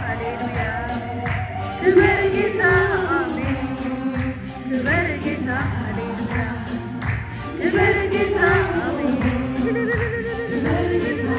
ሃሌሉያ ክብር ጌታ አሜን ክብር ጌታ ሃሌሉያ ክብር ጌታ አሜን ክብር ጌታ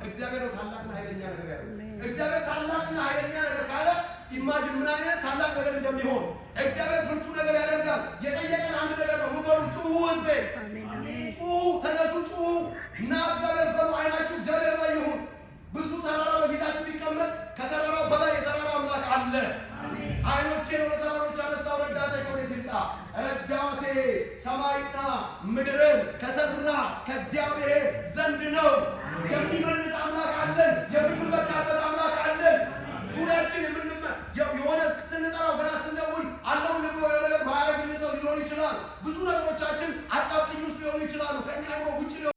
እግዚአብሔር ታላቅና ኃይለኛ ነገር እግዚአብሔር ታላቅና ኃይለኛ ነገር ካለ ኢማጂን ምን አይነት ታላቅ ነገር እንደሚሆን እግዚአብሔር ብርቱ ነገር ያደርጋል። የጠየቀን አንድ ነገር ነው። ሙሉ ጩሁ ህዝቤ ጩሁ ተነሱ ጩሁ እና እግዚአብሔር በሉ አይናችሁ እግዚአብሔር ላይ ይሁን። ብዙ ተራራ በፊታችሁ ቢቀመጥ ከተራራው በላይ የተራራው አምላክ አለ። አይኖቼን ወደ ተራሮች አነሳው ረዳቴ ከወዴት ይምጣ? ረዳቴ ሰማይና ምድርን ከሰራ ከእግዚአብሔር